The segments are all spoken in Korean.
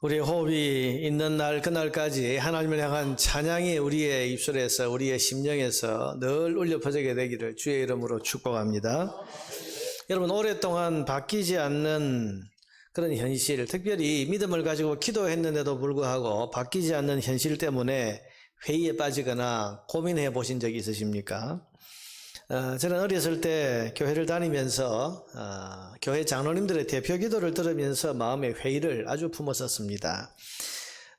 우리의 호흡이 있는 날 그날까지 하나님을 향한 찬양이 우리의 입술에서 우리의 심령에서 늘 울려 퍼지게 되기를 주의 이름으로 축복합니다. 여러분, 오랫동안 바뀌지 않는 그런 현실, 특별히 믿음을 가지고 기도했는데도 불구하고 바뀌지 않는 현실 때문에 회의에 빠지거나 고민해 보신 적이 있으십니까? 저는 어렸을 때 교회를 다니면서 교회 장로님들의 대표 기도를 들으면서 마음의 회의를 아주 품었었습니다.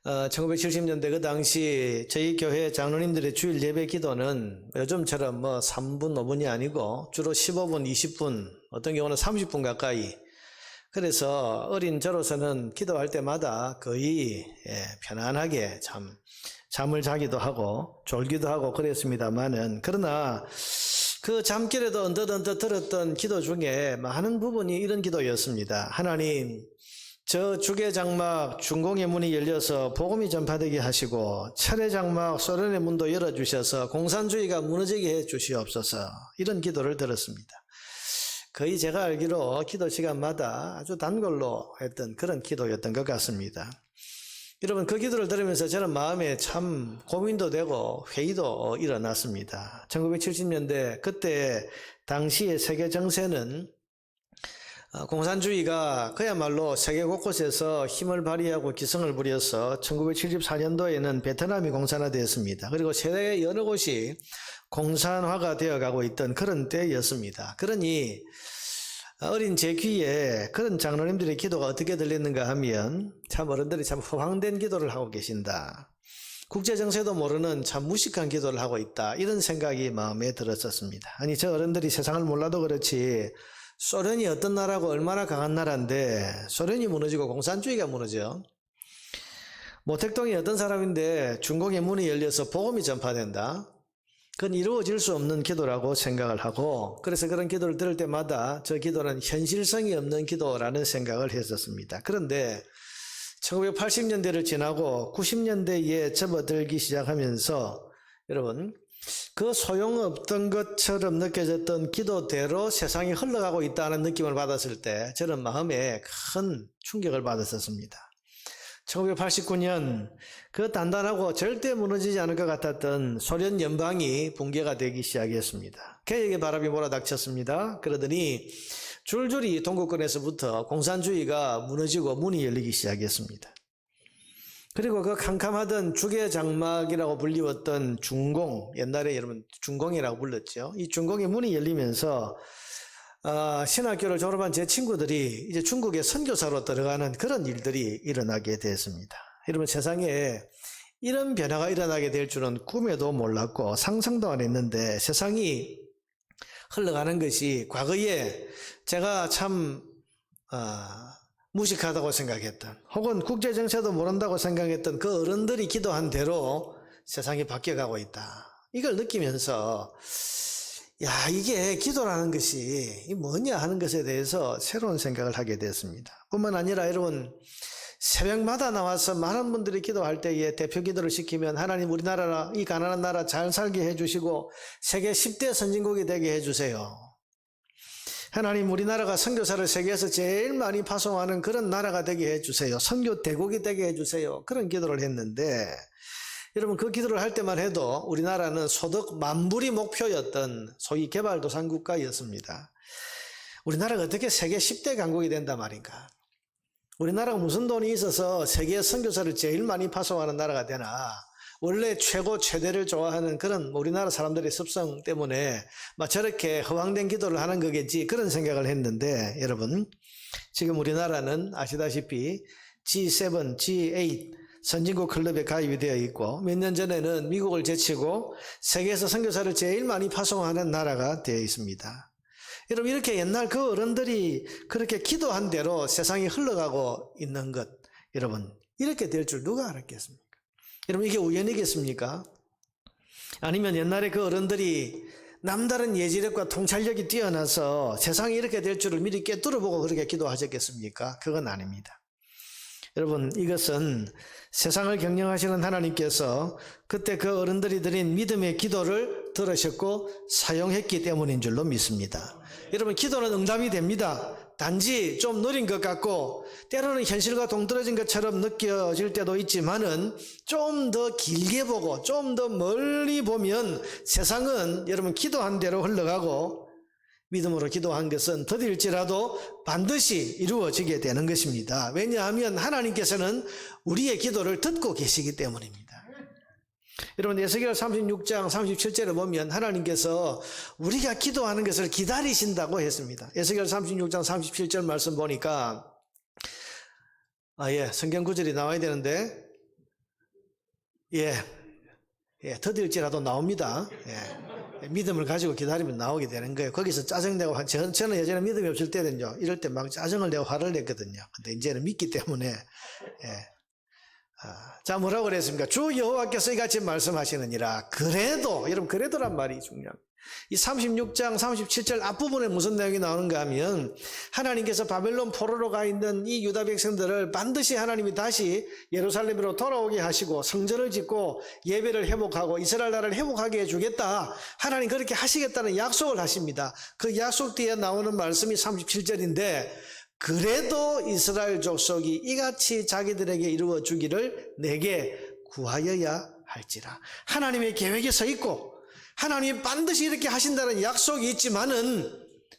1970년대 그 당시 저희 교회 장로님들의 주일 예배 기도는 요즘처럼 3분, 5분이 아니고 주로 15분, 20분, 어떤 경우는 30분 가까이. 그래서 어린 저로서는 기도할 때마다 거의 편안하게 잠을 자기도 하고 졸기도 하고 그랬습니다만은, 그러나 그 잠결에도 언뜻 들었던 기도 중에 많은 부분이 이런 기도였습니다. 하나님, 저 주계 장막 중공의 문이 열려서 복음이 전파되게 하시고 철의 장막 소련의 문도 열어주셔서 공산주의가 무너지게 해 주시옵소서. 이런 기도를 들었습니다. 거의 제가 알기로 기도 시간마다 아주 단골로 했던 그런 기도였던 것 같습니다. 여러분, 그 기도를 들으면서 저는 마음에 참 고민도 되고 회의도 일어났습니다. 1970년대 그때 당시의 세계 정세는 공산주의가 그야말로 세계 곳곳에서 힘을 발휘하고 기승을 부려서 1974년도에는 베트남이 공산화되었습니다. 그리고 세계 여러 곳이 공산화가 되어가고 있던 그런 때였습니다. 그러니 어린 제 귀에 그런 장로님들의 기도가 어떻게 들렸는가 하면 참 어른들이 참 허황된 기도를 하고 계신다. 국제정세도 모르는 참 무식한 기도를 하고 있다. 이런 생각이 마음에 들었었습니다. 아니, 저 어른들이 세상을 몰라도 그렇지 소련이 어떤 나라고 얼마나 강한 나라인데 소련이 무너지고 공산주의가 무너져. 모택동이 어떤 사람인데 중공의 문이 열려서 복음이 전파된다. 그건 이루어질 수 없는 기도라고 생각을 하고, 그래서 그런 기도를 들을 때마다 저 기도는 현실성이 없는 기도라는 생각을 했었습니다. 그런데 1980년대를 지나고 90년대에 접어들기 시작하면서 여러분, 그 소용없던 것처럼 느껴졌던 기도대로 세상이 흘러가고 있다는 느낌을 받았을 때 저는 마음에 큰 충격을 받았었습니다. 1989년 그 단단하고 절대 무너지지 않을 것 같았던 소련 연방이 붕괴가 되기 시작했습니다. 개혁의 바람이 몰아닥쳤습니다. 그러더니 줄줄이 동구권에서부터 공산주의가 무너지고 문이 열리기 시작했습니다. 그리고 그 캄캄하던 주계 장막이라고 불리웠던 중공, 옛날에 여러분 중공이라고 불렀죠. 이 중공의 문이 열리면서 신학교를 졸업한 제 친구들이 이제 중국에 선교사로 들어가는 그런 일들이 일어나게 됐습니다. 여러분, 세상에 이런 변화가 일어나게 될 줄은 꿈에도 몰랐고 상상도 안 했는데, 세상이 흘러가는 것이 과거에 제가 참 무식하다고 생각했던, 혹은 국제정세도 모른다고 생각했던 그 어른들이 기도한 대로 세상이 바뀌어가고 있다. 이걸 느끼면서 야, 이게 기도라는 것이 뭐냐 하는 것에 대해서 새로운 생각을 하게 됐습니다. 뿐만 아니라 여러분, 새벽마다 나와서 많은 분들이 기도할 때에 대표 기도를 시키면 하나님, 우리나라 이 가난한 나라 잘 살게 해주시고 세계 10대 선진국이 되게 해주세요. 하나님, 우리나라가 선교사를 세계에서 제일 많이 파송하는 그런 나라가 되게 해주세요. 선교 대국이 되게 해주세요. 그런 기도를 했는데, 여러분, 그 기도를 할 때만 해도 우리나라는 소득 만불이 목표였던 소위 개발도상 국가였습니다. 우리나라가 어떻게 세계 10대 강국이 된단 말인가? 우리나라가 무슨 돈이 있어서 세계 선교사를 제일 많이 파송하는 나라가 되나? 원래 최대를 좋아하는 그런 우리나라 사람들의 습성 때문에 막 저렇게 허황된 기도를 하는 거겠지, 그런 생각을 했는데, 여러분, 지금 우리나라는 아시다시피 G7, G8 선진국 클럽에 가입이 되어 있고, 몇 년 전에는 미국을 제치고 세계에서 선교사를 제일 많이 파송하는 나라가 되어 있습니다. 여러분, 이렇게 옛날 그 어른들이 그렇게 기도한 대로 세상이 흘러가고 있는 것, 여러분, 이렇게 될 줄 누가 알았겠습니까? 여러분, 이게 우연이겠습니까? 아니면 옛날에 그 어른들이 남다른 예지력과 통찰력이 뛰어나서 세상이 이렇게 될 줄을 미리 꿰뚫어보고 그렇게 기도하셨겠습니까? 그건 아닙니다. 여러분, 이것은 세상을 경영하시는 하나님께서 그때 그 어른들이 드린 믿음의 기도를 들으셨고 사용했기 때문인 줄로 믿습니다. 여러분, 기도는 응답이 됩니다. 단지 좀 느린 것 같고 때로는 현실과 동떨어진 것처럼 느껴질 때도 있지만은 좀 더 길게 보고 좀 더 멀리 보면 세상은 여러분 기도한 대로 흘러가고 믿음으로 기도한 것은 더딜지라도 반드시 이루어지게 되는 것입니다. 왜냐하면 하나님께서는 우리의 기도를 듣고 계시기 때문입니다. 여러분 에스겔 36장 37절에 보면 하나님께서 우리가 기도하는 것을 기다리신다고 했습니다. 에스겔 36장 37절 말씀 보니까 성경 구절이 나와야 되는데 더딜지라도 나옵니다. 믿음을 가지고 기다리면 나오게 되는 거예요. 거기서 짜증내고 저는 예전에 믿음이 없을 때는요 이럴 때 막 짜증을 내고 화를 냈거든요. 근데 이제는 믿기 때문에 자 뭐라고 그랬습니까? 주 여호와께서 이같이 말씀하시느니라. 그래도 여러분 그래도란 말이 중요합니다. 이 36장 37절 앞부분에 무슨 내용이 나오는가 하면 하나님께서 바벨론 포로로 가 있는 이 유다 백성들을 반드시 하나님이 다시 예루살렘으로 돌아오게 하시고 성전을 짓고 예배를 회복하고 이스라엘 나라를 회복하게 해주겠다. 하나님 그렇게 하시겠다는 약속을 하십니다. 그 약속 뒤에 나오는 말씀이 37절인데 그래도 이스라엘 족속이 이같이 자기들에게 이루어 주기를 내게 구하여야 할지라. 하나님의 계획이 서 있고 하나님이 반드시 이렇게 하신다는 약속이 있지만은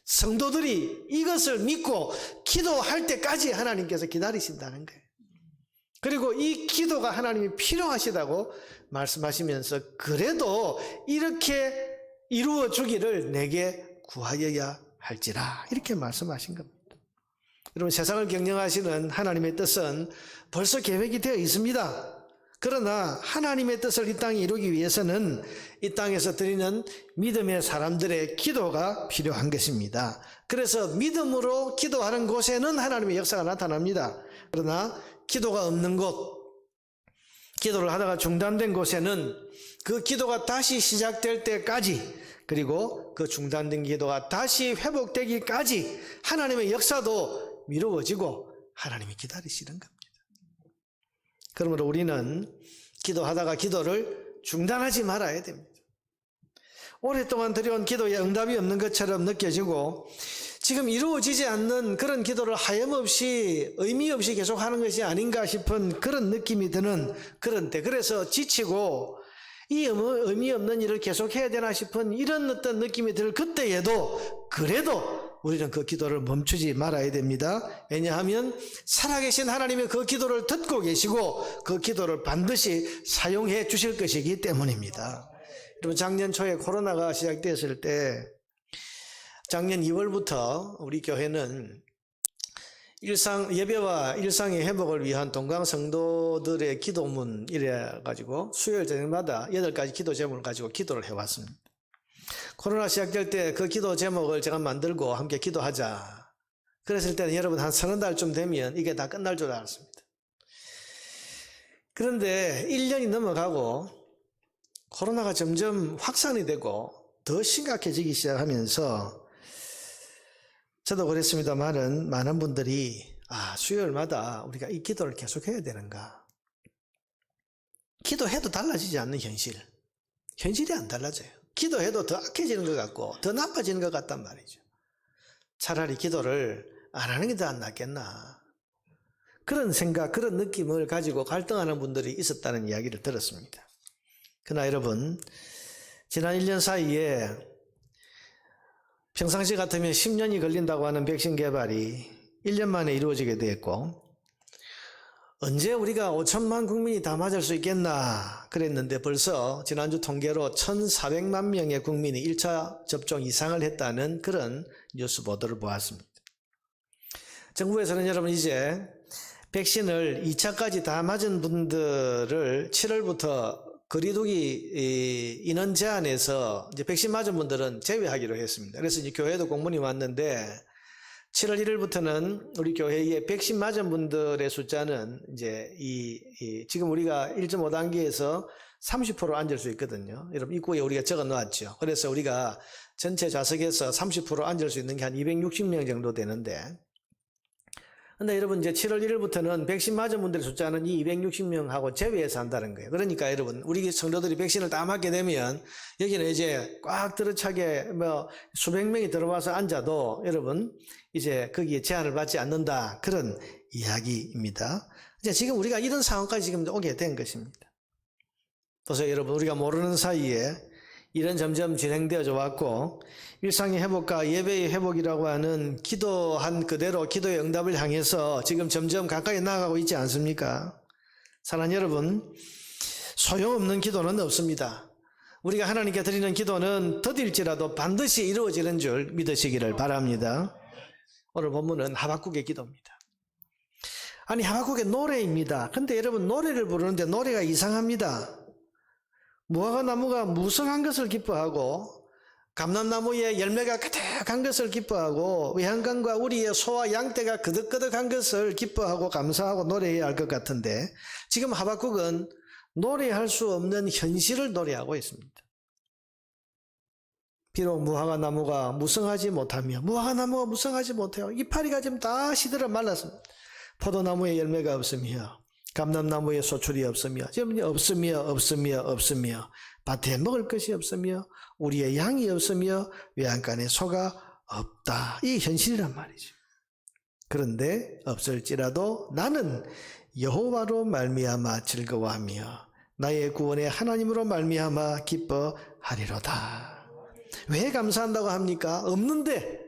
성도들이 이것을 믿고 기도할 때까지 하나님께서 기다리신다는 거예요. 그리고 이 기도가 하나님이 필요하시다고 말씀하시면서 그래도 이렇게 이루어 주기를 내게 구하여야 할지라 이렇게 말씀하신 겁니다. 여러분 세상을 경영하시는 하나님의 뜻은 벌써 계획이 되어 있습니다. 그러나 하나님의 뜻을 이 땅에 이루기 위해서는 이 땅에서 드리는 믿음의 사람들의 기도가 필요한 것입니다. 그래서 믿음으로 기도하는 곳에는 하나님의 역사가 나타납니다. 그러나 기도가 없는 곳, 기도를 하다가 중단된 곳에는 그 기도가 다시 시작될 때까지 그리고 그 중단된 기도가 다시 회복되기까지 하나님의 역사도 미루어지고 하나님이 기다리시는 겁니다. 그러므로 우리는 기도하다가 기도를 중단하지 말아야 됩니다. 오랫동안 드려온 기도에 응답이 없는 것처럼 느껴지고 지금 이루어지지 않는 그런 기도를 하염없이 의미 없이 계속하는 것이 아닌가 싶은 그런 느낌이 드는 그런 때 그래서 지치고 이 의미 없는 일을 계속해야 되나 싶은 이런 어떤 느낌이 들 그때에도 그래도 우리는 그 기도를 멈추지 말아야 됩니다. 왜냐하면 살아계신 하나님이 그 기도를 듣고 계시고 그 기도를 반드시 사용해 주실 것이기 때문입니다. 여러분 작년 초에 코로나가 시작됐을 때 작년 2월부터 우리 교회는 예배와 일상의 회복을 위한 동강 성도들의 기도문 이래가지고 수요일 저녁마다 8가지 기도 제목을 가지고 기도를 해왔습니다. 코로나 시작될 때 그 기도 제목을 제가 만들고 함께 기도하자. 그랬을 때는 여러분 한 30달쯤 되면 이게 다 끝날 줄 알았습니다. 그런데 1년이 넘어가고 코로나가 점점 확산이 되고 더 심각해지기 시작하면서 저도 그랬습니다만은 많은 분들이 수요일마다 우리가 이 기도를 계속해야 되는가. 기도해도 달라지지 않는 현실이 안 달라져요. 기도해도 더 악해지는 것 같고 더 나빠지는 것 같단 말이죠. 차라리 기도를 안 하는 게 더 안 낫겠나. 그런 생각, 그런 느낌을 가지고 갈등하는 분들이 있었다는 이야기를 들었습니다. 그러나 여러분 지난 1년 사이에 평상시 같으면 10년이 걸린다고 하는 백신 개발이 1년 만에 이루어지게 되었고 언제 우리가 5천만 국민이 다 맞을 수 있겠나 그랬는데 벌써 지난주 통계로 1,400만 명의 국민이 1차 접종 이상을 했다는 그런 뉴스 보도를 보았습니다. 정부에서는 여러분 이제 백신을 2차까지 다 맞은 분들을 7월부터 거리두기 인원 제한에서 이제 백신 맞은 분들은 제외하기로 했습니다. 그래서 이제 교회에도 공문이 왔는데 7월 1일부터는 우리 교회에 백신 맞은 분들의 숫자는 이제 지금 우리가 1.5단계에서 30% 앉을 수 있거든요. 여러분 입구에 우리가 적어 놓았죠. 그래서 우리가 전체 좌석에서 30% 앉을 수 있는 게 한 260명 정도 되는데 근데 여러분 이제 7월 1일부터는 백신 맞은 분들의 숫자는 이 260명하고 제외해서 한다는 거예요. 그러니까 여러분 우리 성도들이 백신을 다 맞게 되면 여기는 이제 꽉 들어차게 뭐 수백 명이 들어와서 앉아도 여러분 이제 거기에 제한을 받지 않는다. 그런 이야기입니다. 이제 지금 우리가 이런 상황까지 지금 오게 된 것입니다. 그래서 여러분 우리가 모르는 사이에 일은 점점 진행되어져 왔고 일상의 회복과 예배의 회복이라고 하는 기도한 그대로 기도의 응답을 향해서 지금 점점 가까이 나아가고 있지 않습니까? 사랑하는 여러분, 소용없는 기도는 없습니다. 우리가 하나님께 드리는 기도는 더딜지라도 반드시 이루어지는 줄 믿으시기를 바랍니다. 오늘 본문은 하박국의 기도입니다. 아니 하박국의 노래입니다. 근데 여러분 노래를 부르는데 노래가 이상합니다. 무화과나무가 무성한 것을 기뻐하고 감람나무에 열매가 가득한 것을 기뻐하고 외양간과 우리의 소와 양떼가 그득그득한 것을 기뻐하고 감사하고 노래해야 할 것 같은데 지금 하박국은 노래할 수 없는 현실을 노래하고 있습니다. 비록 무화과나무가 무성하지 못하며 무화과나무가 무성하지 못해요. 이파리가 지금 다 시들어 말랐습니다. 포도나무에 열매가 없으며 감람나무에 소출이 없으며 지금 없으며 밭에 먹을 것이 없으며 우리의 양이 없으며 외양간에 소가 없다. 이 현실이란 말이죠. 그런데 없을지라도 나는 여호와로 말미암아 즐거워하며 나의 구원의 하나님으로 말미암아 기뻐하리로다. 왜 감사한다고 합니까? 없는데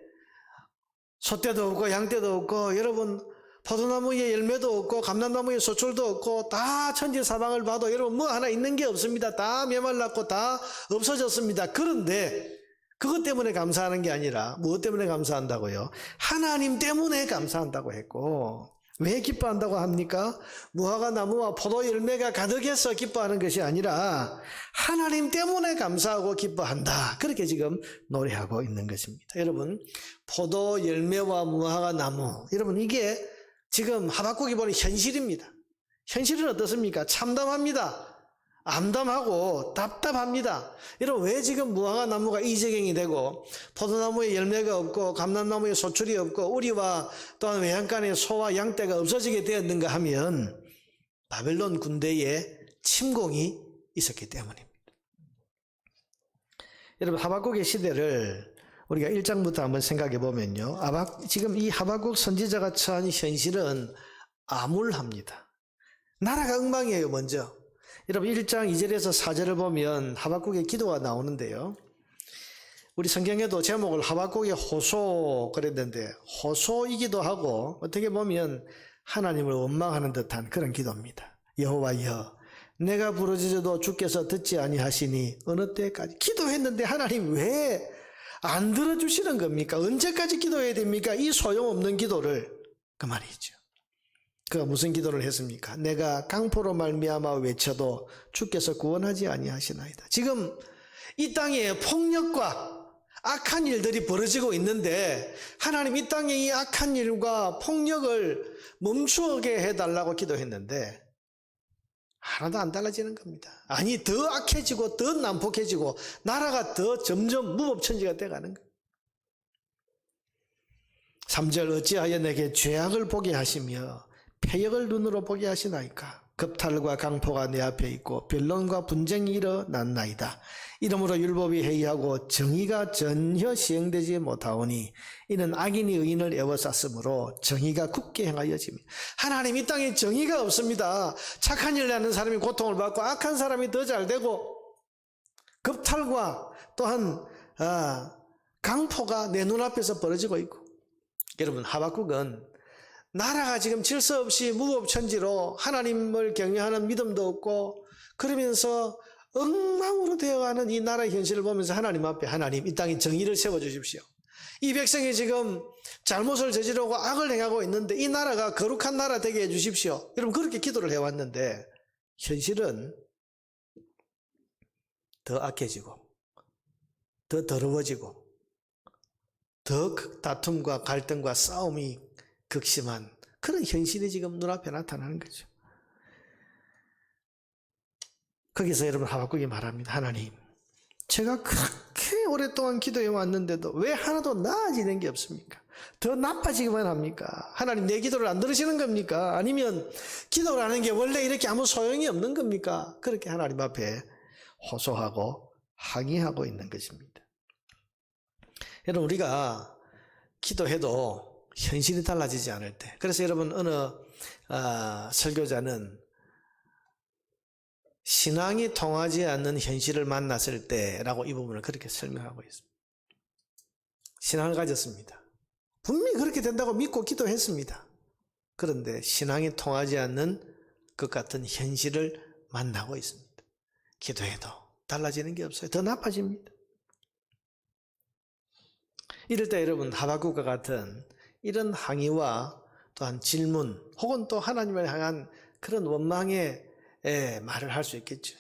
소떼도 없고 양떼도 없고 여러분 포도나무에 열매도 없고 감람나무에 소출도 없고 다 천지사방을 봐도 여러분 뭐 하나 있는 게 없습니다. 다 메말랐고 다 없어졌습니다. 그런데 그것 때문에 감사하는 게 아니라 무엇 때문에 감사한다고요? 하나님 때문에 감사한다고 했고 왜 기뻐한다고 합니까? 무화과나무와 포도 열매가 가득해서 기뻐하는 것이 아니라 하나님 때문에 감사하고 기뻐한다. 그렇게 지금 노래하고 있는 것입니다. 여러분 포도 열매와 무화과나무 여러분 이게 지금 하박국이 보는 현실입니다. 현실은 어떻습니까? 참담합니다. 암담하고 답답합니다. 여러분 왜 지금 무화과나무가 이적행이 되고 포도나무에 열매가 없고 감람나무에 소출이 없고 우리와 또한 외양간에 소와 양떼가 없어지게 되었는가 하면 바벨론 군대에 침공이 있었기 때문입니다. 여러분 하박국의 시대를 우리가 1장부터 한번 생각해 보면요. 지금 이 하박국 선지자가 처한 현실은 암울합니다. 나라가 엉망이에요. 먼저 여러분 1장 2절에서 4절을 보면 하박국의 기도가 나오는데요. 우리 성경에도 제목을 하박국의 호소 그랬는데 호소이기도 하고 어떻게 보면 하나님을 원망하는 듯한 그런 기도입니다. 여호와여 내가 부르짖어도 주께서 듣지 아니하시니 어느 때까지 기도했는데 하나님 왜 안 들어주시는 겁니까? 언제까지 기도해야 됩니까? 이 소용없는 기도를 그 말이죠. 그가 무슨 기도를 했습니까? 내가 강포로 말미암아 외쳐도 주께서 구원하지 아니하시나이다. 지금 이 땅에 폭력과 악한 일들이 벌어지고 있는데 하나님 이 땅에 이 악한 일과 폭력을 멈추게 해달라고 기도했는데 하나도 안 달라지는 겁니다. 아니 더 악해지고 더 난폭해지고 나라가 더 점점 무법천지가 돼가는 거예요. 3절 어찌하여 내게 죄악을 보게 하시며 패역을 눈으로 보게 하시나이까. 겁탈과 강포가 내 앞에 있고 변론과 분쟁이 일어났나이다. 이러므로 율법이 해이하고 정의가 전혀 시행되지 못하오니 이는 악인이 의인을 에워쌌으므로 정의가 굳게 행하여지며 하나님 이 땅에 정의가 없습니다. 착한 일을 하는 사람이 고통을 받고 악한 사람이 더 잘되고 겁탈과 또한 강포가 내 눈앞에서 벌어지고 있고 여러분 하박국은 나라가 지금 질서 없이 무법천지로 하나님을 경외하는 믿음도 없고 그러면서 엉망으로 되어가는 이 나라의 현실을 보면서 하나님 앞에 하나님 이 땅에 정의를 세워주십시오. 이 백성이 지금 잘못을 저지르고 악을 행하고 있는데 이 나라가 거룩한 나라 되게 해주십시오. 여러분 그렇게 기도를 해왔는데 현실은 더 악해지고 더 더러워지고 더 다툼과 갈등과 싸움이 극심한 그런 현실이 지금 눈앞에 나타나는 거죠. 거기서 여러분 하박국이 말합니다. 하나님 제가 그렇게 오랫동안 기도해 왔는데도 왜 하나도 나아지는 게 없습니까? 더 나빠지기만 합니까? 하나님 내 기도를 안 들으시는 겁니까? 아니면 기도라는 게 원래 이렇게 아무 소용이 없는 겁니까? 그렇게 하나님 앞에 호소하고 항의하고 있는 것입니다. 여러분, 우리가 기도해도 현실이 달라지지 않을 때, 그래서 여러분 어느 설교자는 신앙이 통하지 않는 현실을 만났을 때라고 이 부분을 그렇게 설명하고 있습니다. 신앙을 가졌습니다. 분명히 그렇게 된다고 믿고 기도했습니다. 그런데 신앙이 통하지 않는 것 같은 현실을 만나고 있습니다. 기도해도 달라지는 게 없어요. 더 나빠집니다. 이럴 때 여러분, 하박국과 같은 이런 항의와 또한 질문 혹은 또 하나님을 향한 그런 원망의 말을 할 수 있겠죠.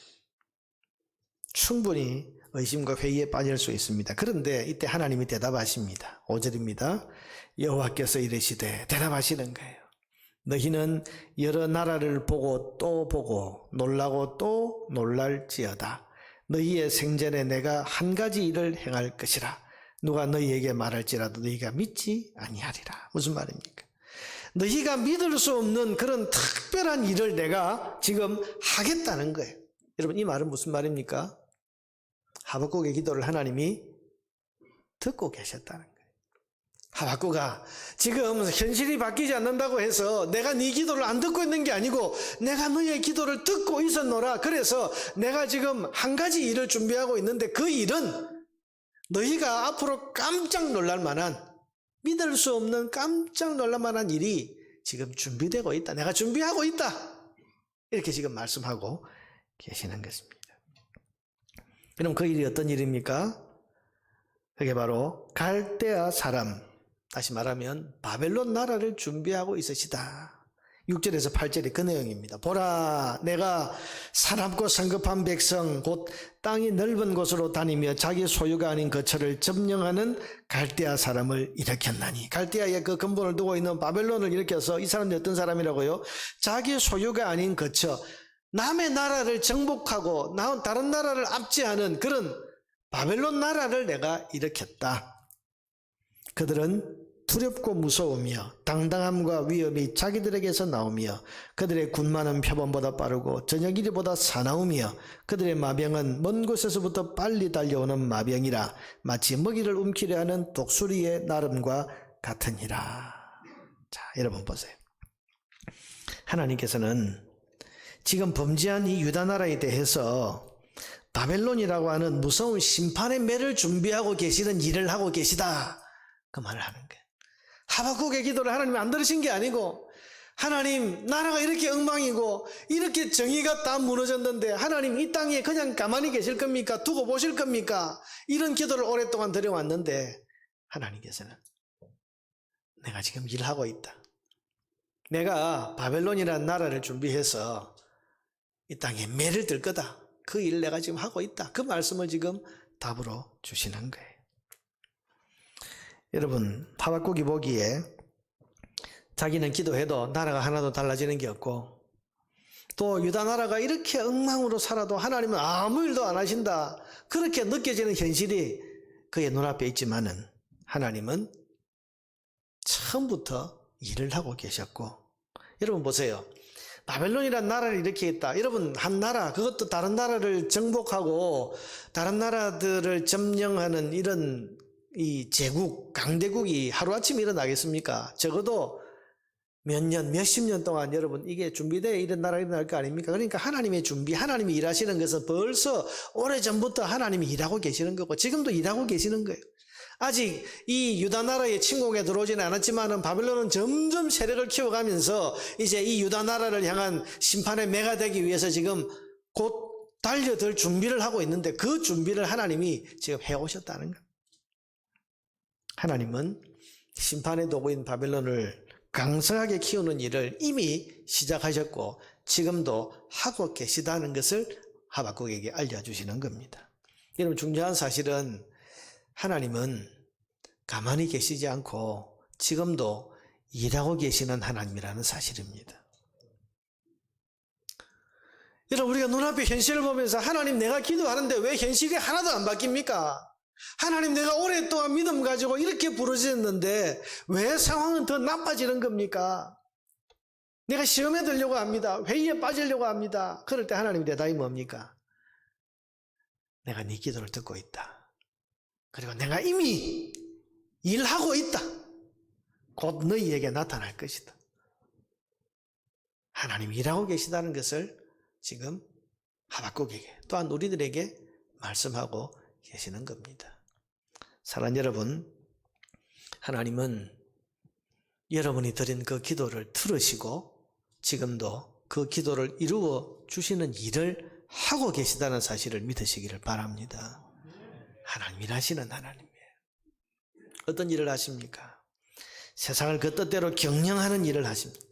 충분히 의심과 회의에 빠질 수 있습니다. 그런데 이때 하나님이 대답하십니다. 5절입니다. 여호와께서 이르시되, 대답하시는 거예요. 너희는 여러 나라를 보고 또 보고 놀라고 또 놀랄지어다. 너희의 생전에 내가 한 가지 일을 행할 것이라. 누가 너희에게 말할지라도 너희가 믿지 아니하리라. 무슨 말입니까? 너희가 믿을 수 없는 그런 특별한 일을 내가 지금 하겠다는 거예요. 여러분, 이 말은 무슨 말입니까? 하박국의 기도를 하나님이 듣고 계셨다는 거예요. 하박국아, 지금 현실이 바뀌지 않는다고 해서 내가 네 기도를 안 듣고 있는 게 아니고 내가 너의 기도를 듣고 있었노라. 그래서 내가 지금 한 가지 일을 준비하고 있는데 그 일은 너희가 앞으로 깜짝 놀랄 만한, 믿을 수 없는 깜짝 놀랄 만한 일이 지금 준비되고 있다. 내가 준비하고 있다. 이렇게 지금 말씀하고 계시는 것입니다. 그럼 그 일이 어떤 일입니까? 그게 바로 갈대아 사람, 다시 말하면 바벨론 나라를 준비하고 있으시다. 6절에서 8절이 그 내용입니다. 보라, 내가 사납고 성급한 백성, 곧 땅이 넓은 곳으로 다니며 자기 소유가 아닌 거처를 점령하는 갈대아 사람을 일으켰나니. 갈대아의 그 근본을 두고 있는 바벨론을 일으켜서 이 사람들이 어떤 사람이라고요? 자기 소유가 아닌 거처, 남의 나라를 정복하고 다른 나라를 압제하는 그런 바벨론 나라를 내가 일으켰다. 그들은 두렵고 무서우며 당당함과 위협이 자기들에게서 나오며 그들의 군마는 표범보다 빠르고 저녁이리보다 사나우며 그들의 마병은 먼 곳에서부터 빨리 달려오는 마병이라 마치 먹이를 움키려 하는 독수리의 나름과 같으니라. 자, 여러분 보세요. 하나님께서는 지금 범죄한 이 유다 나라에 대해서 바벨론이라고 하는 무서운 심판의 매를 준비하고 계시는 일을 하고 계시다. 그 말을 하는 거예요. 하박국의 기도를 하나님이 안 들으신 게 아니고, 하나님, 나라가 이렇게 엉망이고 이렇게 정의가 다 무너졌는데 하나님 이 땅에 그냥 가만히 계실 겁니까? 두고 보실 겁니까? 이런 기도를 오랫동안 드려왔는데 하나님께서는 내가 지금 일하고 있다. 내가 바벨론이라는 나라를 준비해서 이 땅에 매를 들 거다. 그 일을 내가 지금 하고 있다. 그 말씀을 지금 답으로 주시는 거예요. 여러분, 하박국이 보기에 자기는 기도해도 나라가 하나도 달라지는 게 없고, 또 유다 나라가 이렇게 엉망으로 살아도 하나님은 아무 일도 안 하신다. 그렇게 느껴지는 현실이 그의 눈앞에 있지만은 하나님은 처음부터 일을 하고 계셨고, 여러분 보세요. 바벨론이라는 나라를 이렇게 했다. 여러분, 한 나라, 그것도 다른 나라를 정복하고 다른 나라들을 점령하는 이런 이 제국, 강대국이 하루아침에 일어나겠습니까? 적어도 몇 년, 몇십 년 동안 여러분 이게 준비되어 이런 나라가 일어날 거 아닙니까? 그러니까 하나님의 준비, 하나님이 일하시는 것은 벌써 오래전부터 하나님이 일하고 계시는 거고 지금도 일하고 계시는 거예요. 아직 이 유다 나라의 침공에 들어오지는 않았지만은 바벨론은 점점 세력을 키워가면서 이제 이 유다 나라를 향한 심판의 매가 되기 위해서 지금 곧 달려들 준비를 하고 있는데 그 준비를 하나님이 지금 해오셨다는 거예요. 하나님은 심판의 도구인 바벨론을 강성하게 키우는 일을 이미 시작하셨고 지금도 하고 계시다는 것을 하박국에게 알려주시는 겁니다. 여러분, 중요한 사실은 하나님은 가만히 계시지 않고 지금도 일하고 계시는 하나님이라는 사실입니다. 여러분, 우리가 눈앞에 현실을 보면서 하나님, 내가 기도하는데 왜 현실이 하나도 안 바뀝니까? 하나님, 내가 오랫동안 믿음 가지고 이렇게 부르짖었는데 왜 상황은 더 나빠지는 겁니까? 내가 시험에 들려고 합니다. 회의에 빠지려고 합니다. 그럴 때 하나님 대답이 뭡니까? 내가 네 기도를 듣고 있다. 그리고 내가 이미 일하고 있다. 곧 너희에게 나타날 것이다. 하나님이 일하고 계시다는 것을 지금 하박국에게 또한 우리들에게 말씀하고 계시는 겁니다. 사랑하는 여러분, 하나님은 여러분이 드린 그 기도를 들으시고 지금도 그 기도를 이루어 주시는 일을 하고 계시다는 사실을 믿으시기를 바랍니다. 하나님 일하시는 하나님이에요. 어떤 일을 하십니까? 세상을 그 뜻대로 경영하는 일을 하십니다.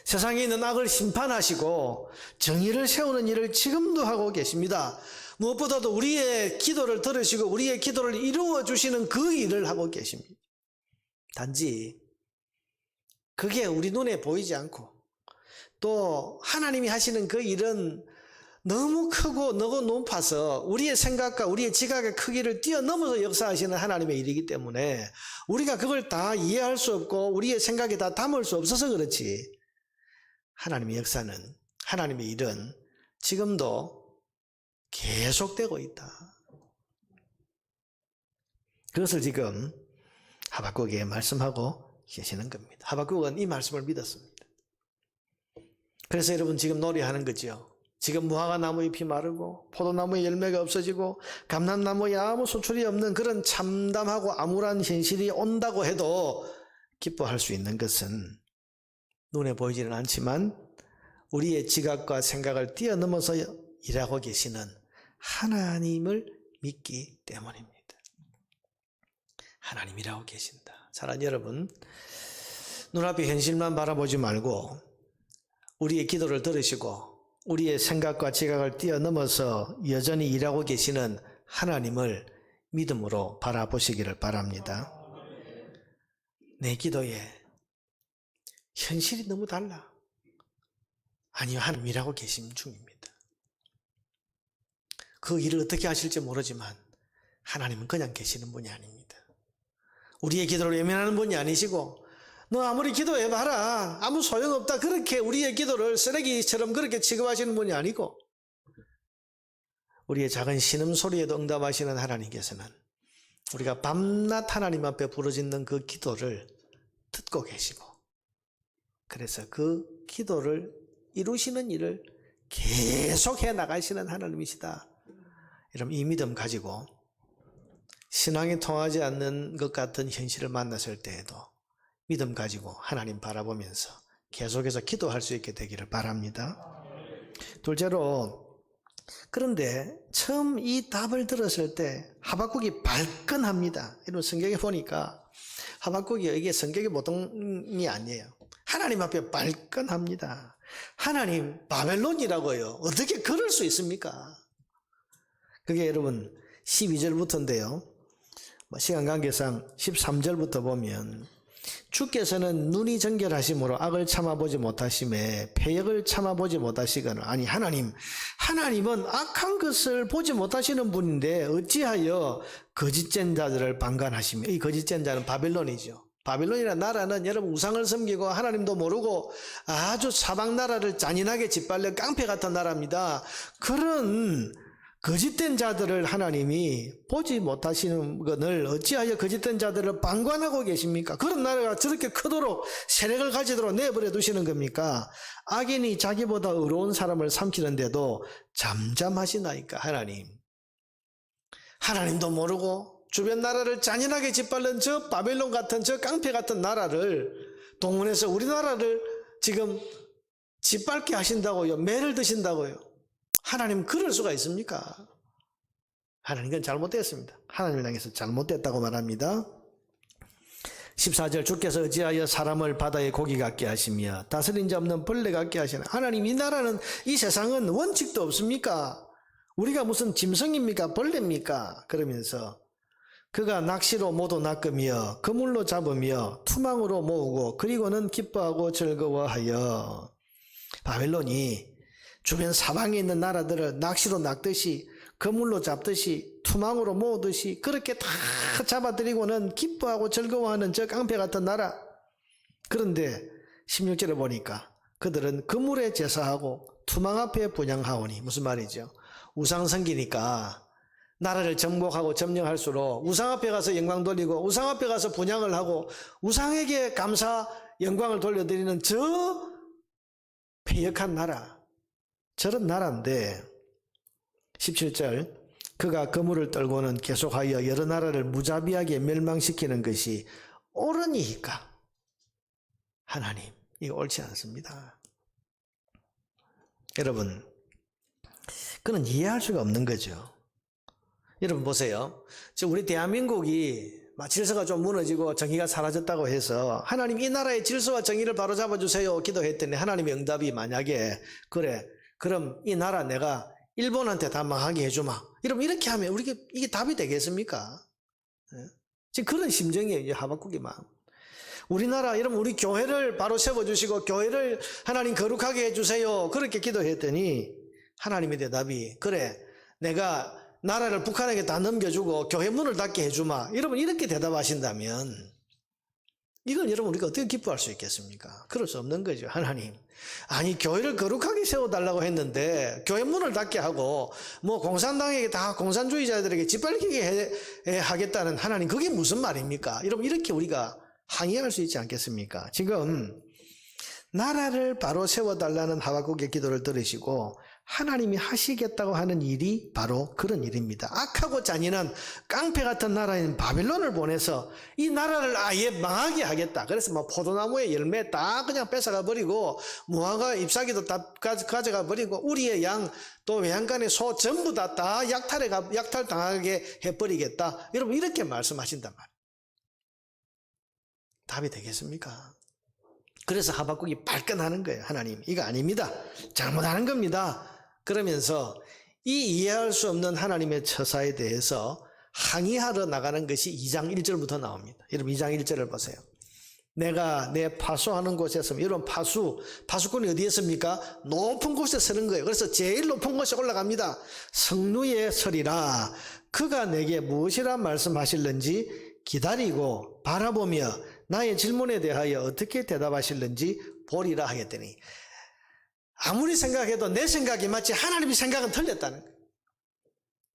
세상에 있는 악을 심판하시고 정의를 세우는 일을 지금도 하고 계십니다. 무엇보다도 우리의 기도를 들으시고 우리의 기도를 이루어 주시는 그 일을 하고 계십니다. 단지 그게 우리 눈에 보이지 않고 또 하나님이 하시는 그 일은 너무 크고 너무 높아서 우리의 생각과 우리의 지각의 크기를 뛰어넘어서 역사하시는 하나님의 일이기 때문에 우리가 그걸 다 이해할 수 없고 우리의 생각에 다 담을 수 없어서 그렇지, 하나님의 역사는, 하나님의 일은 지금도 계속되고 있다. 그것을 지금 하박국에게 말씀하고 계시는 겁니다. 하박국은 이 말씀을 믿었습니다. 그래서 여러분 지금 노래하는 거죠. 지금 무화과 나무 잎이 마르고 포도나무의 열매가 없어지고 감람나무에 아무 소출이 없는 그런 참담하고 암울한 현실이 온다고 해도 기뻐할 수 있는 것은 눈에 보이지는 않지만 우리의 지각과 생각을 뛰어넘어서 일하고 계시는 하나님을 믿기 때문입니다. 하나님이라고 계신다. 사랑하는 여러분, 눈앞의 현실만 바라보지 말고 우리의 기도를 들으시고 우리의 생각과 지각을 뛰어넘어서 여전히 일하고 계시는 하나님을 믿음으로 바라보시기를 바랍니다. 내 기도에 현실이 너무 달라. 아니요, 하나님 일하고 계신 중입니다. 그 일을 어떻게 하실지 모르지만 하나님은 그냥 계시는 분이 아닙니다. 우리의 기도를 외면하는 분이 아니시고 너 아무리 기도해봐라 아무 소용없다 그렇게 우리의 기도를 쓰레기처럼 그렇게 취급하시는 분이 아니고 우리의 작은 신음소리에도 응답하시는 하나님께서는 우리가 밤낮 하나님 앞에 부르짖는 그 기도를 듣고 계시고 그래서 그 기도를 이루시는 일을 계속해 나가시는 하나님이시다. 여러분 이 믿음 가지고 신앙이 통하지 않는 것 같은 현실을 만났을 때에도 믿음 가지고 하나님 바라보면서 계속해서 기도할 수 있게 되기를 바랍니다. 둘째로, 그런데 처음 이 답을 들었을 때 하박국이 발끈합니다. 이런 성경에 보니까 하박국이 이게 성격이 보통이 아니에요. 하나님 앞에 발끈합니다. 하나님 바벨론이라고요. 어떻게 그럴 수 있습니까? 그게 여러분 12절부터인데요. 시간 관계상 13절부터 보면 주께서는 눈이 정결하심으로 악을 참아보지 못하심에 패역을 참아보지 못하시거늘 아니 하나님은 악한 것을 보지 못하시는 분인데 어찌하여 거짓된 자들을 방관하시며 이 거짓된 자는 바벨론이죠. 바벨론이라는 나라는 여러분 우상을 섬기고 하나님도 모르고 아주 사방 나라를 잔인하게 짓밟는 깡패 같은 나라입니다. 그런 거짓된 자들을 하나님이 보지 못하시는 것을 어찌하여 거짓된 자들을 방관하고 계십니까? 그런 나라가 저렇게 크도록 세력을 가지도록 내버려 두시는 겁니까? 악인이 자기보다 의로운 사람을 삼키는데도 잠잠하시나이까 하나님도 모르고 주변 나라를 잔인하게 짓밟는 저 바벨론 같은 저 깡패 같은 나라를 동원해서 우리나라를 지금 짓밟게 하신다고요. 매를 드신다고요. 하나님 그럴 수가 있습니까? 하나님은 잘못됐습니다. 하나님을 향해서 잘못됐다고 말합니다. 14절 주께서 어찌하여 사람을 바다의 고기 같게 하시며 다스린 자 없는 벌레 같게 하시나. 하나님 이 나라는 이 세상은 원칙도 없습니까? 우리가 무슨 짐승입니까? 벌레입니까? 그러면서 그가 낚시로 모두 낚으며 그물로 잡으며 투망으로 모으고 그리고는 기뻐하고 즐거워하여. 바벨론이 주변 사방에 있는 나라들을 낚시로 낚듯이 그물로 잡듯이 투망으로 모으듯이 그렇게 다 잡아들이고는 기뻐하고 즐거워하는 저 깡패 같은 나라. 그런데 16절에 보니까 그들은 그물에 제사하고 투망 앞에 분향하오니, 무슨 말이죠? 우상 섬기니까 나라를 정복하고 점령할수록 우상 앞에 가서 영광 돌리고 우상 앞에 가서 분향을 하고 우상에게 감사 영광을 돌려드리는 저 패역한 나라, 저런 나라인데 17절 그가 그물을 떨고는 계속하여 여러 나라를 무자비하게 멸망시키는 것이 옳으니까. 하나님, 이거 옳지 않습니다. 여러분, 그는 이해할 수가 없는 거죠. 여러분 보세요. 지금 우리 대한민국이 질서가 좀 무너지고 정의가 사라졌다고 해서 하나님 이 나라의 질서와 정의를 바로잡아 주세요 기도했더니 하나님의 응답이 만약에 그래 그럼 이 나라 내가 일본한테 다 망하게 해주마, 여러분 이렇게 하면 이게 답이 되겠습니까? 지금 그런 심정이에요. 하박국의 마음. 우리나라 여러분 우리 교회를 바로 세워주시고 교회를 하나님 거룩하게 해주세요 그렇게 기도했더니 하나님의 대답이 그래 내가 나라를 북한에게 다 넘겨주고 교회 문을 닫게 해주마, 여러분 이렇게 대답하신다면 이걸 여러분 우리가 어떻게 기뻐할 수 있겠습니까? 그럴 수 없는 거죠. 하나님, 아니 교회를 거룩하게 세워달라고 했는데 교회 문을 닫게 하고 뭐 공산당에게 다 공산주의자들에게 짓밟히게 하겠다는 하나님, 그게 무슨 말입니까? 여러분 이렇게 우리가 항의할 수 있지 않겠습니까? 지금 나라를 바로 세워달라는 하박국의 기도를 들으시고 하나님이 하시겠다고 하는 일이 바로 그런 일입니다. 악하고 잔인한 깡패 같은 나라인 바벨론을 보내서 이 나라를 아예 망하게 하겠다. 그래서 뭐 포도나무의 열매 다 그냥 뺏어가 버리고 무화과 잎사귀도 다 가져가 버리고 우리의 양 또 외양간의 소 전부 다 약탈당하게 해버리겠다. 여러분 이렇게 말씀하신단 말이에요. 답이 되겠습니까? 그래서 하박국이 발끈하는 거예요. 하나님, 이거 아닙니다. 잘못하는 겁니다. 그러면서 이 이해할 수 없는 하나님의 처사에 대해서 항의하러 나가는 것이 2장 1절부터 나옵니다. 여러분 2장 1절을 보세요. 내가 내 파수하는 곳에서, 여러분 파수꾼이 어디에 섭니까? 높은 곳에 서는 거예요. 그래서 제일 높은 곳에 올라갑니다. 성루에 서리라. 그가 내게 무엇이라 말씀하실는지 기다리고 바라보며 나의 질문에 대하여 어떻게 대답하실는지 보리라 하겠더니, 아무리 생각해도 내 생각이 맞지 하나님의 생각은 틀렸다는 거예요.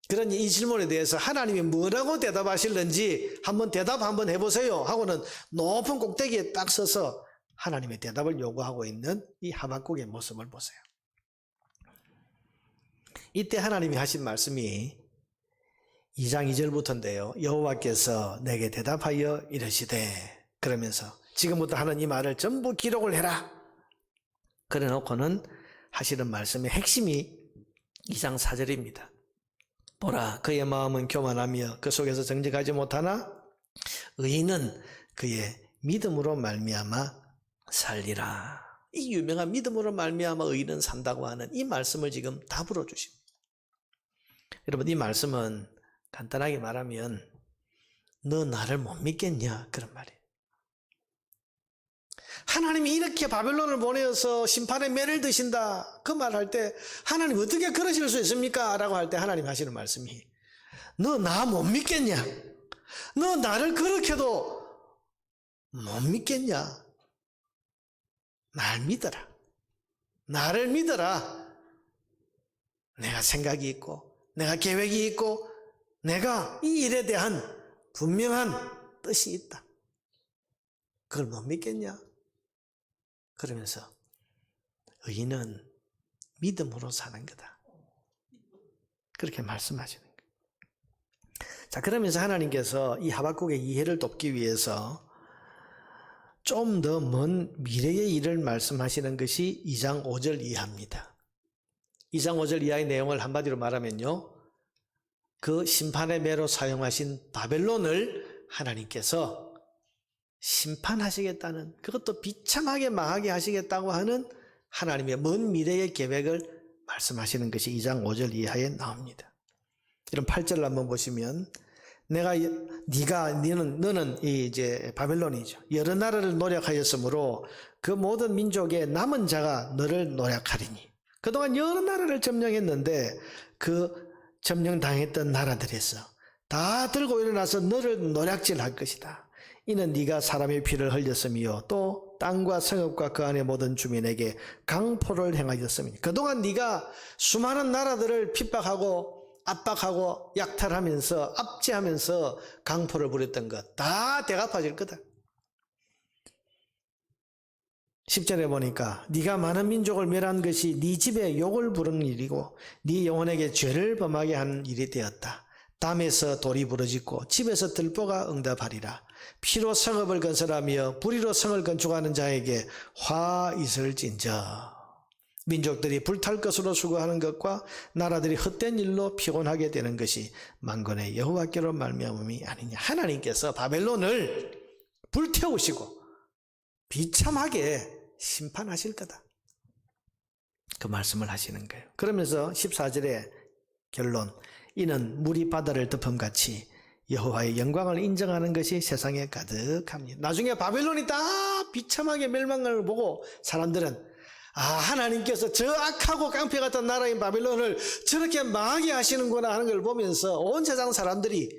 그러니 이 질문에 대해서 하나님이 뭐라고 대답하실는지 대답 한번 해보세요 하고는 높은 꼭대기에 딱 서서 하나님의 대답을 요구하고 있는 이 하박국의 모습을 보세요. 이때 하나님이 하신 말씀이 2장 2절부터인데요. 여호와께서 내게 대답하여 이르시되, 그러면서 지금부터 하는 이 말을 전부 기록을 해라. 그래 놓고는 하시는 말씀의 핵심이 2장 4절입니다. 보라, 그의 마음은 교만하며 그 속에서 정직하지 못하나 의인은 그의 믿음으로 말미암아 살리라. 이 유명한 믿음으로 말미암아 의인은 산다고 하는 이 말씀을 지금 답으로 주십니다. 여러분 이 말씀은 간단하게 말하면 너 나를 못 믿겠냐 그런 말이에요. 하나님이 이렇게 바벨론을 보내어서 심판의 매를 드신다 그 말할 때 하나님 어떻게 그러실 수 있습니까? 라고 할 때 하나님 하시는 말씀이 너 나 못 믿겠냐? 너 나를 그렇게도 못 믿겠냐? 날 믿어라. 나를 믿어라. 내가 생각이 있고 내가 계획이 있고 내가 이 일에 대한 분명한 뜻이 있다. 그걸 못 믿겠냐? 그러면서 의인은 믿음으로 사는 거다. 그렇게 말씀하시는 거예요. 자, 그러면서 하나님께서 이 하박국의 이해를 돕기 위해서 좀 더 먼 미래의 일을 말씀하시는 것이 2장 5절 이하입니다. 2장 5절 이하의 내용을 한마디로 말하면요, 그 심판의 매로 사용하신 바벨론을 하나님께서 심판하시겠다는, 그것도 비참하게 망하게 하시겠다고 하는 하나님의 먼 미래의 계획을 말씀하시는 것이 2장 5절 이하에 나옵니다. 이런 8절을 한번 보시면 너는 이제 바벨론이죠. 여러 나라를 노력하였으므로 그 모든 민족의 남은 자가 너를 노력하리니. 그동안 여러 나라를 점령했는데 그 점령당했던 나라들에서 다 들고 일어나서 너를 노략질할 것이다. 이는 네가 사람의 피를 흘렸으며 또 땅과 성읍과 그 안의 모든 주민에게 강포를 행하였으니 그동안 네가 수많은 나라들을 핍박하고 압박하고 약탈하면서 압제하면서 강포를 부렸던 것 다 대갚아질 거다. 10절에 보니까 네가 많은 민족을 멸한 것이 네 집에 욕을 부르는 일이고 네 영혼에게 죄를 범하게 하는 일이 되었다. 담에서 돌이 부러지고 집에서 들보가 응답하리라. 피로 성읍을 건설하며 불의로 성을 건축하는 자에게 화 있을진저. 민족들이 불탈 것으로 수고하는 것과 나라들이 헛된 일로 피곤하게 되는 것이 만군의 여호와께로 말미암음이 아니냐. 하나님께서 바벨론을 불태우시고 비참하게 심판하실 거다. 그 말씀을 하시는 거예요. 그러면서 14절에 결론, 이는 물이 바다를 덮음같이 여호와의 영광을 인정하는 것이 세상에 가득합니다. 나중에 바벨론이 다 비참하게 멸망을 보고 사람들은 하나님께서 저 악하고 깡패 같은 나라인 바벨론을 저렇게 망하게 하시는구나 하는 걸 보면서 온 세상 사람들이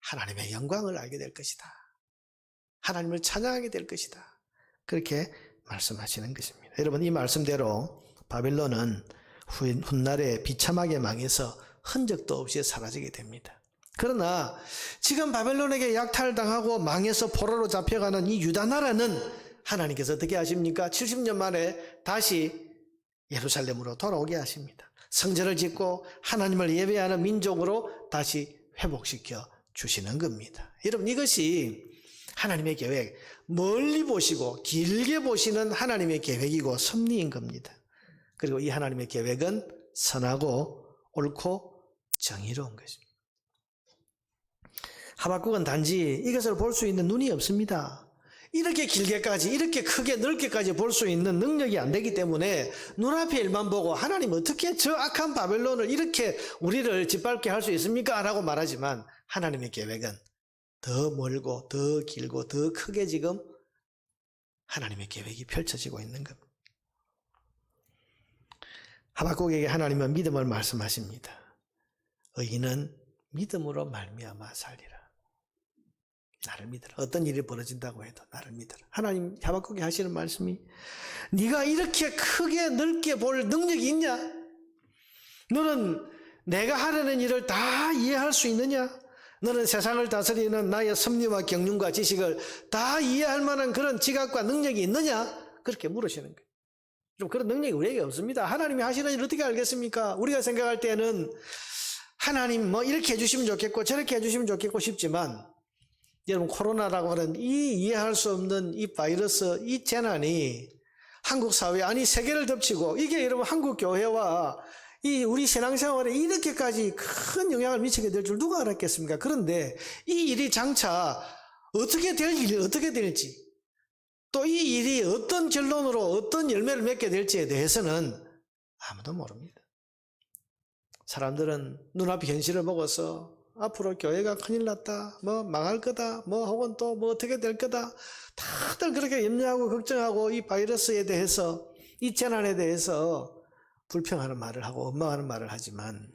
하나님의 영광을 알게 될 것이다. 하나님을 찬양하게 될 것이다. 그렇게 말씀하시는 것입니다. 여러분, 이 말씀대로 바벨론은 훗날에 비참하게 망해서 흔적도 없이 사라지게 됩니다. 그러나 지금 바벨론에게 약탈당하고 망해서 포로로 잡혀가는 이 유다 나라는 하나님께서 어떻게 하십니까? 70년 만에 다시 예루살렘으로 돌아오게 하십니다. 성전을 짓고 하나님을 예배하는 민족으로 다시 회복시켜 주시는 겁니다. 여러분, 이것이 하나님의 계획, 멀리 보시고 길게 보시는 하나님의 계획이고 섭리인 겁니다. 그리고 이 하나님의 계획은 선하고 옳고 정의로운 것입니다. 하박국은 단지 이것을 볼 수 있는 눈이 없습니다. 이렇게 길게까지, 이렇게 크게 넓게까지 볼 수 있는 능력이 안 되기 때문에 눈앞의 일만 보고 하나님 어떻게 저 악한 바벨론을 이렇게 우리를 짓밟게 할 수 있습니까? 라고 말하지만 하나님의 계획은 더 멀고 더 길고 더 크게 지금 하나님의 계획이 펼쳐지고 있는 겁니다. 하박국에게 하나님은 믿음을 말씀하십니다. 의인은 믿음으로 말미암아 살리라. 나를 믿어라. 어떤 일이 벌어진다고 해도 나를 믿어라. 하나님 하박국이 하시는 말씀이 네가 이렇게 크게 넓게 볼 능력이 있냐? 너는 내가 하려는 일을 다 이해할 수 있느냐? 너는 세상을 다스리는 나의 섭리와 경륜과 지식을 다 이해할 만한 그런 지각과 능력이 있느냐? 그렇게 물으시는 거예요. 좀 그런 능력이 우리에게 없습니다. 하나님이 하시는 일을 어떻게 알겠습니까? 우리가 생각할 때는 하나님 이렇게 해주시면 좋겠고 저렇게 해주시면 좋겠고 싶지만 여러분, 코로나라고 하는 이 이해할 수 없는 이 바이러스, 이 재난이 한국 사회, 아니 세계를 덮치고 이게 여러분 한국 교회와 이 우리 신앙생활에 이렇게까지 큰 영향을 미치게 될 줄 누가 알았겠습니까? 그런데 이 일이 장차 어떻게 될지 또 이 일이 어떤 결론으로 어떤 열매를 맺게 될지에 대해서는 아무도 모릅니다. 사람들은 눈앞의 현실을 보고서 앞으로 교회가 큰일 났다, 망할 거다, 혹은 또 어떻게 될 거다, 다들 그렇게 염려하고 걱정하고 이 바이러스에 대해서, 이 재난에 대해서 불평하는 말을 하고 원망하는 말을 하지만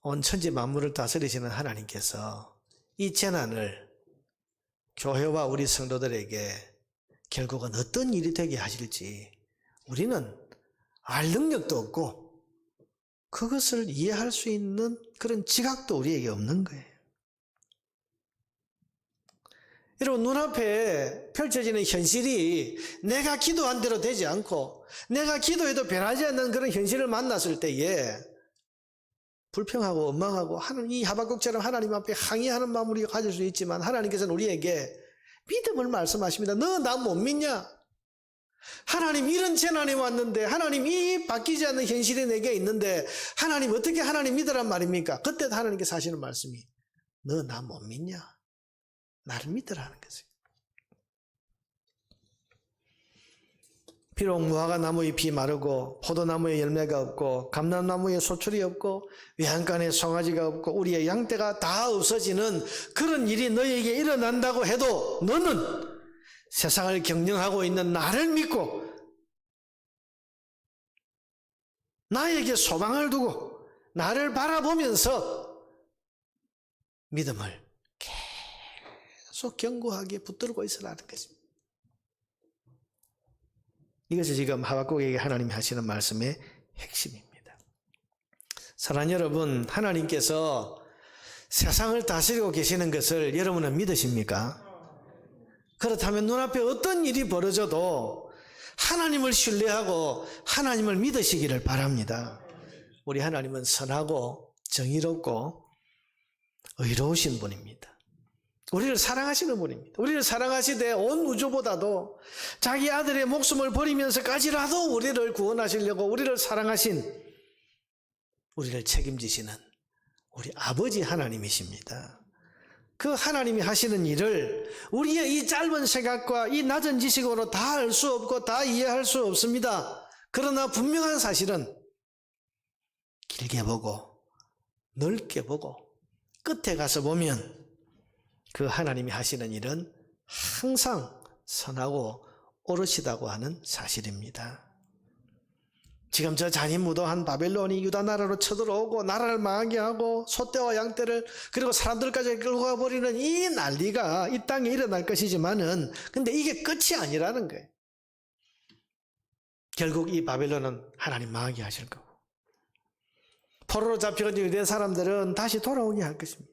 온 천지 만물을 다스리시는 하나님께서 이 재난을 교회와 우리 성도들에게 결국은 어떤 일이 되게 하실지 우리는 알 능력도 없고 그것을 이해할 수 있는 그런 지각도 우리에게 없는 거예요. 여러분, 눈앞에 펼쳐지는 현실이 내가 기도한 대로 되지 않고 내가 기도해도 변하지 않는 그런 현실을 만났을 때에 불평하고 원망하고 이 하박국처럼 하나님 앞에 항의하는 마음을 우리가 가질 수 있지만 하나님께서는 우리에게 믿음을 말씀하십니다. 너 나 못 믿냐? 하나님 이런 재난이 왔는데 하나님 이 바뀌지 않는 현실이 내게 있는데 하나님 어떻게 하나님 믿으란 말입니까? 그때도 하나님께서 하시는 말씀이 너 나 못 믿냐? 나를 믿으라는 거죠. 비록 무화과 나무의 잎이 마르고 포도나무에 열매가 없고 감람나무에 소출이 없고 외양간에 송아지가 없고 우리의 양떼가 다 없어지는 그런 일이 너에게 일어난다고 해도 너는 세상을 경영하고 있는 나를 믿고 나에게 소망을 두고 나를 바라보면서 믿음을 계속 견고하게 붙들고 있으라는 것입니다. 이것이 지금 하박국에게 하나님이 하시는 말씀의 핵심입니다. 사랑하는 여러분, 하나님께서 세상을 다스리고 계시는 것을 여러분은 믿으십니까? 그렇다면 눈앞에 어떤 일이 벌어져도 하나님을 신뢰하고 하나님을 믿으시기를 바랍니다. 우리 하나님은 선하고 정의롭고 의로우신 분입니다. 우리를 사랑하시는 분입니다. 우리를 사랑하시되 온 우주보다도 자기 아들의 목숨을 버리면서까지라도 우리를 구원하시려고 우리를 사랑하신, 우리를 책임지시는 우리 아버지 하나님이십니다. 그 하나님이 하시는 일을 우리의 이 짧은 생각과 이 낮은 지식으로 다 알 수 없고 다 이해할 수 없습니다. 그러나 분명한 사실은 길게 보고 넓게 보고 끝에 가서 보면 그 하나님이 하시는 일은 항상 선하고 옳으시다고 하는 사실입니다. 지금 저 잔인무도한 바벨론이 유다 나라로 쳐들어오고 나라를 망하게 하고 소떼와 양떼를 그리고 사람들까지 끌고 가버리는 이 난리가 이 땅에 일어날 것이지만은 근데 이게 끝이 아니라는 거예요. 결국 이 바벨론은 하나님 망하게 하실 거고 포로로 잡혀간 유대 사람들은 다시 돌아오게 할 것입니다.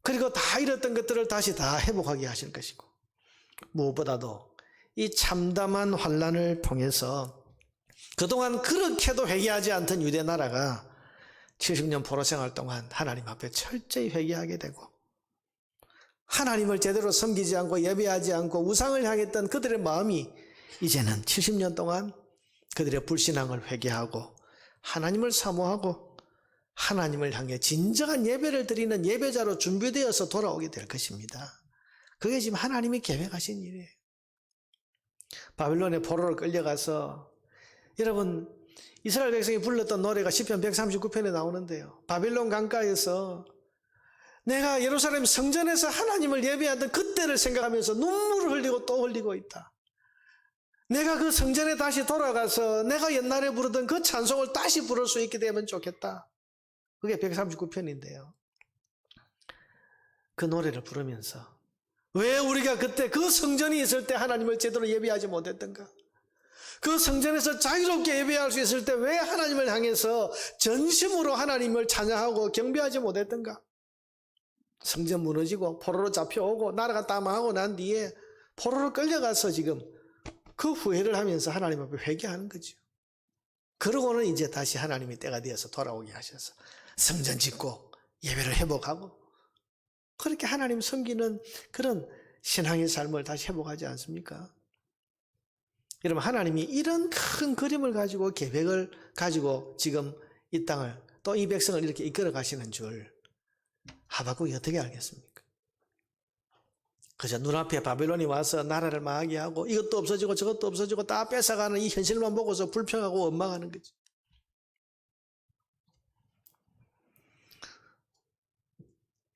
그리고 다 잃었던 것들을 다시 다 회복하게 하실 것이고 무엇보다도 이 참담한 환난을 통해서 그동안 그렇게도 회개하지 않던 유대 나라가 70년 포로 생활 동안 하나님 앞에 철저히 회개하게 되고 하나님을 제대로 섬기지 않고 예배하지 않고 우상을 향했던 그들의 마음이 이제는 70년 동안 그들의 불신앙을 회개하고 하나님을 사모하고 하나님을 향해 진정한 예배를 드리는 예배자로 준비되어서 돌아오게 될 것입니다. 그게 지금 하나님이 계획하신 일이에요. 바빌론의 포로로 끌려가서 여러분 이스라엘 백성이 불렀던 노래가 시편 139편에 나오는데요. 바빌론 강가에서 내가 예루살렘 성전에서 하나님을 예배하던 그때를 생각하면서 눈물을 흘리고 또 흘리고 있다. 내가 그 성전에 다시 돌아가서 내가 옛날에 부르던 그 찬송을 다시 부를 수 있게 되면 좋겠다. 그게 139편인데요. 그 노래를 부르면서 왜 우리가 그때 그 성전이 있을 때 하나님을 제대로 예배하지 못했던가? 그 성전에서 자유롭게 예배할 수 있을 때 왜 하나님을 향해서 전심으로 하나님을 찬양하고 경배하지 못했던가? 성전 무너지고 포로로 잡혀오고 나라가 다 망하고 난 뒤에 포로로 끌려가서 지금 그 후회를 하면서 하나님 앞에 회개하는 거죠. 그러고는 이제 다시 하나님의 때가 되어서 돌아오게 하셔서 성전 짓고 예배를 회복하고 그렇게 하나님 섬기는 그런 신앙의 삶을 다시 회복하지 않습니까? 여러분 하나님이 이런 큰 그림을 가지고 계획을 가지고 지금 이 땅을 또 이 백성을 이렇게 이끌어 가시는 줄 하박국이 어떻게 알겠습니까? 그저 눈앞에 바벨론이 와서 나라를 망하게 하고 이것도 없어지고 저것도 없어지고 다 뺏어가는 이 현실만 보고서 불평하고 원망하는 거지.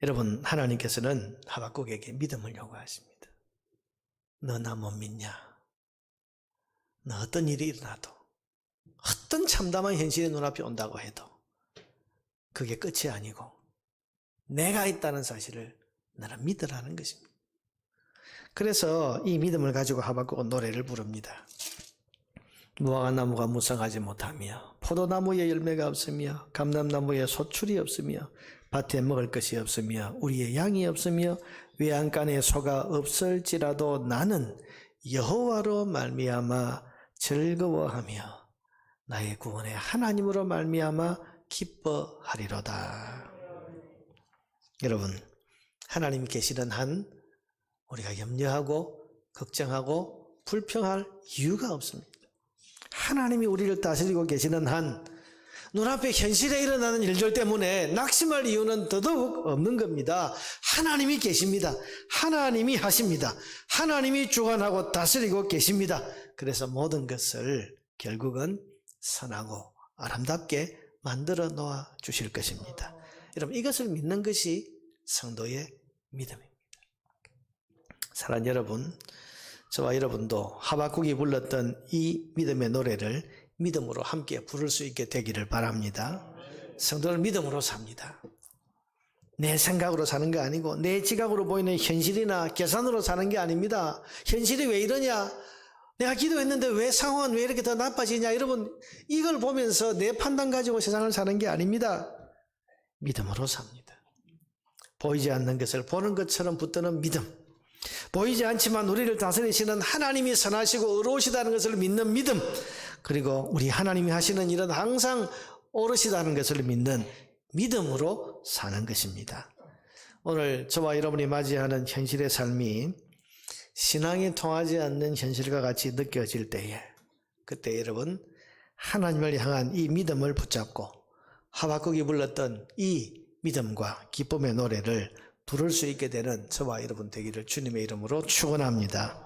여러분 하나님께서는 하박국에게 믿음을 요구하십니다. 너 나 못 믿냐? 너 어떤 일이 일어나도 어떤 참담한 현실이 눈앞에 온다고 해도 그게 끝이 아니고 내가 있다는 사실을 너는 믿으라는 것입니다. 그래서 이 믿음을 가지고 하박국은 노래를 부릅니다. 무화과나무가 무성하지 못하며 포도나무에 열매가 없으며 감람나무에 소출이 없으며 밭에 먹을 것이 없으며 우리의 양이 없으며 외양간에 소가 없을지라도 나는 여호와로 말미암아 즐거워하며 나의 구원의 하나님으로 말미암아 기뻐하리로다. 여러분 하나님이 계시는 한 우리가 염려하고 걱정하고 불평할 이유가 없습니다. 하나님이 우리를 다스리고 계시는 한 눈앞에 현실에 일어나는 일들 때문에 낙심할 이유는 더더욱 없는 겁니다. 하나님이 계십니다. 하나님이 하십니다. 하나님이 주관하고 다스리고 계십니다. 그래서 모든 것을 결국은 선하고 아름답게 만들어 놓아 주실 것입니다. 여러분 이것을 믿는 것이 성도의 믿음입니다. 사랑하는 여러분, 저와 여러분도 하박국이 불렀던 이 믿음의 노래를 믿음으로 함께 부를 수 있게 되기를 바랍니다. 성도는 믿음으로 삽니다. 내 생각으로 사는 게 아니고 내 지각으로 보이는 현실이나 계산으로 사는 게 아닙니다. 현실이 왜 이러냐? 내가 기도했는데 왜 상황은 왜 이렇게 더 나빠지냐? 여러분, 이걸 보면서 내 판단 가지고 세상을 사는 게 아닙니다. 믿음으로 삽니다. 보이지 않는 것을 보는 것처럼 붙드는 믿음. 보이지 않지만 우리를 다스리시는 하나님이 선하시고 의로우시다는 것을 믿는 믿음. 그리고 우리 하나님이 하시는 일은 항상 옳으시다는 것을 믿는 믿음으로 사는 것입니다. 오늘 저와 여러분이 맞이하는 현실의 삶이 신앙이 통하지 않는 현실과 같이 느껴질 때에 그때 여러분 하나님을 향한 이 믿음을 붙잡고 하박국이 불렀던 이 믿음과 기쁨의 노래를 부를 수 있게 되는 저와 여러분 되기를 주님의 이름으로 축원합니다.